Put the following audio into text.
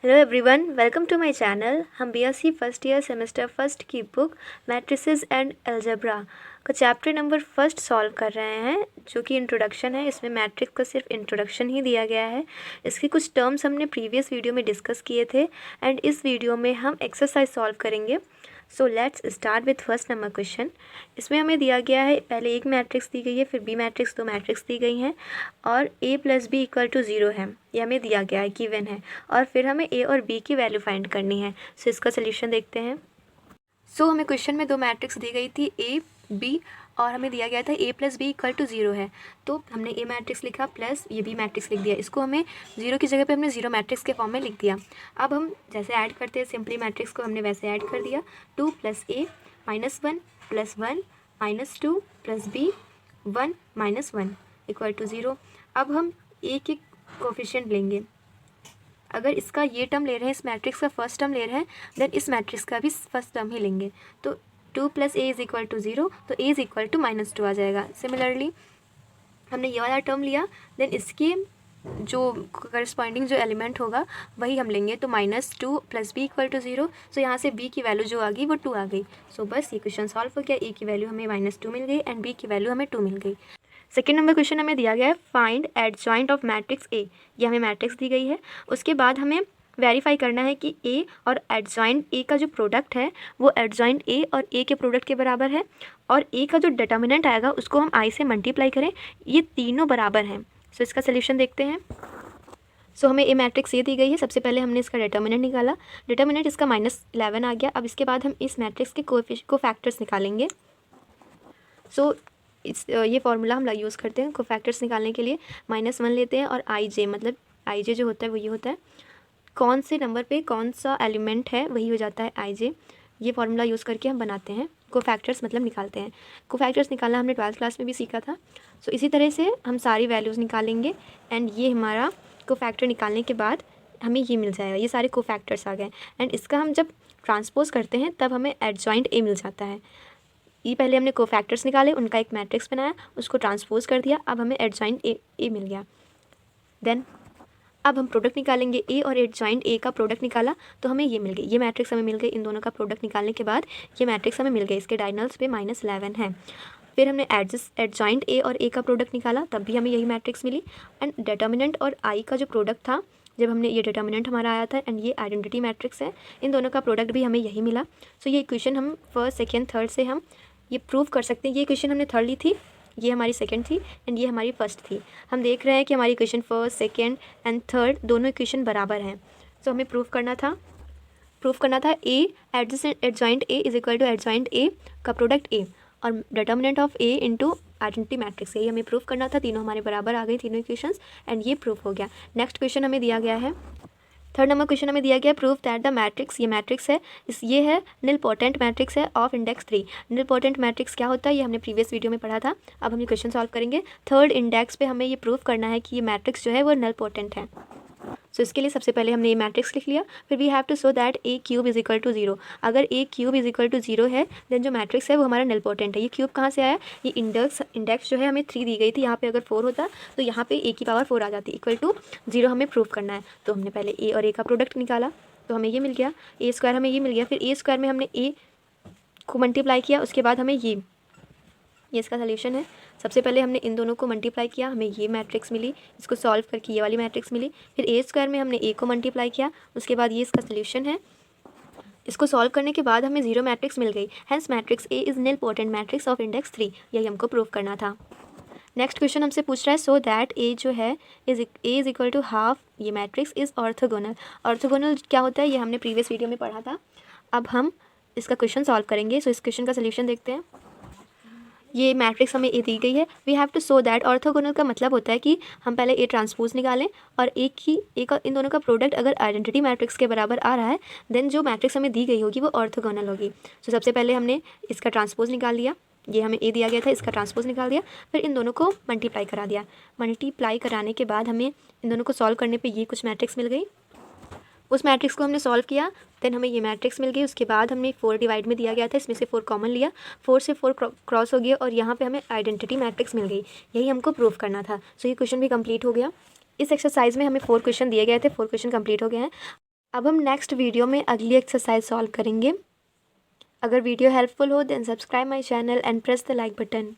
Hello everyone, welcome to my channel. हम BSc first year semester first की book matrices and algebra का chapter number first solve कर रहे हैं, जो कि इंट्रोडक्शन है। इसमें मैट्रिक्स का सिर्फ इंट्रोडक्शन ही दिया गया है। इसके कुछ टर्म्स हमने प्रीवियस वीडियो में डिस्कस किए थे एंड इस वीडियो में हम एक्सरसाइज सॉल्व करेंगे। So let's start with first number question. इसमें हमें दिया गया है, पहले एक मैट्रिक्स दी गई है, फिर बी मैट्रिक्स, दो मैट्रिक्स दी गई हैं और a plus B equal to 0 है। ये हमें दिया गया है, गिवन है, और फिर हमें a और b की वैल्यू फाइंड करनी है। सो इसका सोल्यूशन देखते हैं। हमें क्वेश्चन में दो मैट्रिक्स दी गई थी a b और हमें दिया गया था a plus B equal to 0 है। तो हमने a मैट्रिक्स लिखा प्लस ये b मैट्रिक्स लिख दिया। इसको हमें 0 की जगह पे हमने 0 मैट्रिक्स के फॉर्म में लिख दिया। अब हम जैसे ऐड करते हैं सिंपली मैट्रिक्स को, हमने वैसे ऐड कर दिया। 2 plus a minus 1 plus 1 minus 2 plus b 1 minus 1 equal to 0। अब हम a के कोफिशिएंट लेंगे। अगर इसका ये टर्म ले रहे हैं, इस मैट्रिक्स का फर्स्ट टर्म ले रहे हैं, देन इस मैट्रिक्स का भी फर्स्ट टर्म ही लेंगे। तो 2 plus A is equal to 0, तो a इज़ इक्वल टू -2 आ जाएगा। सिमिलरली हमने ये वाला टर्म लिया, देन इसके जो करस्पॉन्डिंग जो एलिमेंट होगा वही हम लेंगे। तो -2 प्लस बी इक्वल टू 0। सो यहाँ से b की वैल्यू जो आ गई वो 2 आ गई। सो बस ये क्वेश्चन सॉल्व हो गया। a की वैल्यू हमें -2 मिल गई एंड b की वैल्यू हमें 2 मिल गई। सेकेंड नंबर क्वेश्चन हमें दिया गया है, find adjoint of matrix A. ये हमें मैट्रिक्स दी गई है। उसके बाद हमें वेरीफाई करना है कि ए और एडजॉइंट ए का जो प्रोडक्ट है वो एडजॉइंट ए और ए के प्रोडक्ट के बराबर है, और ए का जो डिटर्मिनेंट आएगा उसको हम आई से मल्टीप्लाई करें। ये तीनों बराबर हैं। सो इसका सोल्यूशन देखते हैं। हमें ए मैट्रिक्स ये दी गई है। सबसे पहले हमने इसका डिटर्मिनेंट निकाला। डिटर्मिनेंट इसका -11 आ गया। अब इसके बाद हम इस मैट्रिक्स के कोफैक्टर्स निकालेंगे। ये फार्मूला हम यूज़ करते हैं कोफैक्टर्स निकालने के लिए। -1 लेते हैं और आई जे, मतलब आई जे जो होता है वो ये होता है, कौन से नंबर पे कौन सा एलिमेंट है वही हो जाता है आई जे। ये फार्मूला यूज़ करके हम बनाते हैं कोफैक्टर्स, मतलब निकालते हैं। कोफैक्टर्स निकालना हमने 12th क्लास में भी सीखा था। इसी तरह से हम सारी वैल्यूज़ निकालेंगे एंड ये हमारा कोफैक्टर निकालने के बाद हमें ये मिल जाएगा। ये सारे कोफैक्टर्स आ गए एंड इसका हम जब ट्रांसपोज करते हैं तब हमें एडजॉइंट ए मिल जाता है। ये पहले हमने कोफैक्टर्स निकाले, उनका एक मैट्रिक्स बनाया, उसको ट्रांसपोज कर दिया, अब हमें एडजॉइंट ए मिल गया। देन अब हम प्रोडक्ट निकालेंगे। ए और एडजॉइंट ए का प्रोडक्ट निकाला तो हमें ये मिल गई। ये मैट्रिक्स हमें मिल गई। इन दोनों का प्रोडक्ट निकालने के बाद ये मैट्रिक्स हमें मिल गई। इसके डायगोनल्स पे -11 है। फिर हमने एडजॉइंट ए और ए का प्रोडक्ट निकाला, तब भी हमें यही मैट्रिक्स मिली। एंड डिटर्मिनेंट और आई का जो प्रोडक्ट था, जब हमने ये डिटर्मिनेंट हमारा आया था एंड ये आइडेंटिटी मैट्रिक्स है, इन दोनों का प्रोडक्ट भी हमें यही मिला। ये इक्वेशन हम फर्स्ट सेकेंड थर्ड से हम ये प्रूव कर सकते हैं। ये क्वेश्चन हमने थर्ड ली थी, ये हमारी सेकंड थी एंड ये हमारी फर्स्ट थी। हम देख रहे हैं कि हमारी equation first second and third दोनों इक्वेशन बराबर हैं। हमें प्रूव करना था A adjoint A is equal to adjoint A का प्रोडक्ट ए और determinant of A into identity matrix. यही हमें प्रूव करना था। तीनों हमारे बराबर आ गई, तीनों इक्वेशंस, एंड ये प्रूव हो गया। नेक्स्ट क्वेश्चन हमें दिया गया है, थर्ड नंबर क्वेश्चन हमें दिया गया, प्रूफ दैट द मैट्रिक्स, ये मैट्रिक्स है, ये है निलपोटेंट मैट्रिक्स है ऑफ इंडेक्स 3। निलपोटेंट मैट्रिक्स क्या होता है ये हमने प्रीवियस वीडियो में पढ़ा था। अब हम ये क्वेश्चन सॉल्व करेंगे। थर्ड इंडेक्स पे हमें ये प्रूफ करना है कि ये मैट्रिक्स जो है वो निलपोटेंट है। इसके लिए सबसे पहले हमने ये मैट्रिक्स लिख लिया। फिर we have to show that A cube is equal to 0। अगर A cube is equal to 0 है देन जो मैट्रिक्स है वो हमारा निलपोटेंट है। ये क्यूब कहाँ से आया? ये इंडेक्स जो है हमें 3 दी गई थी। यहाँ पे अगर 4 होता तो यहाँ पे ए की पावर 4 आ जाती। इक्वल टू 0 हमें प्रूव करना है। तो हमने पहले ए और ए का प्रोडक्ट निकाला तो हमें ये मिल गया, ए स्क्वायर हमें ये मिल गया। फिर ए स्क्वायर में हमने ए को मल्टीप्लाई किया, उसके बाद हमें ये इसका सोल्यूशन है। सबसे पहले हमने इन दोनों को मल्टीप्लाई किया, हमें ये मैट्रिक्स मिली। इसको सॉल्व करके ये वाली मैट्रिक्स मिली। फिर ए स्क्वायर में हमने ए को मल्टीप्लाई किया, उसके बाद ये इसका सोल्यूशन है। इसको सॉल्व करने के बाद हमें 0 मैट्रिक्स मिल गई। Hence matrix A is nilpotent matrix of index 3। यही हमको प्रूव करना था। नेक्स्ट क्वेश्चन हमसे पूछ रहा है, सो दैट ए जो है ए इज इक्वल टू हाफ ये मैट्रिक्स इज ऑर्थोगोनल। ऑर्थोगोनल क्या होता है ये हमने प्रीवियस वीडियो में पढ़ा था। अब हम इसका क्वेश्चन सॉल्व करेंगे। इस क्वेश्चन का सोल्यूशन देखते हैं। ये मैट्रिक्स हमें ए दी गई है। We have to show that orthogonal का मतलब होता है कि हम पहले ए ट्रांसपोज निकालें और एक इन दोनों का प्रोडक्ट अगर आइडेंटिटी मैट्रिक्स के बराबर आ रहा है देन जो मैट्रिक्स हमें दी गई होगी वो ऑर्थोगोनल होगी। सबसे पहले हमने इसका ट्रांसपोज निकाल लिया। ये हमें ए दिया गया था, इसका ट्रांसपोज निकाल दिया। फिर इन दोनों को मल्टीप्लाई करा दिया। मल्टीप्लाई कराने के बाद हमें इन दोनों को सॉल्व करने पर ये कुछ मैट्रिक्स मिल गई। उस मैट्रिक्स को हमने सॉल्व किया, देन हमें ये मैट्रिक्स मिल गई। उसके बाद हमने 4 डिवाइड में दिया गया था, इसमें से 4 कॉमन लिया, 4 से 4 क्रॉस हो गया और यहाँ पे हमें आइडेंटिटी मैट्रिक्स मिल गई। यही हमको प्रूफ करना था। ये क्वेश्चन भी कंप्लीट हो गया। इस एक्सरसाइज में हमें 4 क्वेश्चन दिए गए थे, 4 क्वेश्चन कंप्लीट हो गए हैं। अब हम नेक्स्ट वीडियो में अगली एक्सरसाइज सॉल्व करेंगे। अगर वीडियो हेल्पफुल हो then subscribe my channel and press the like button.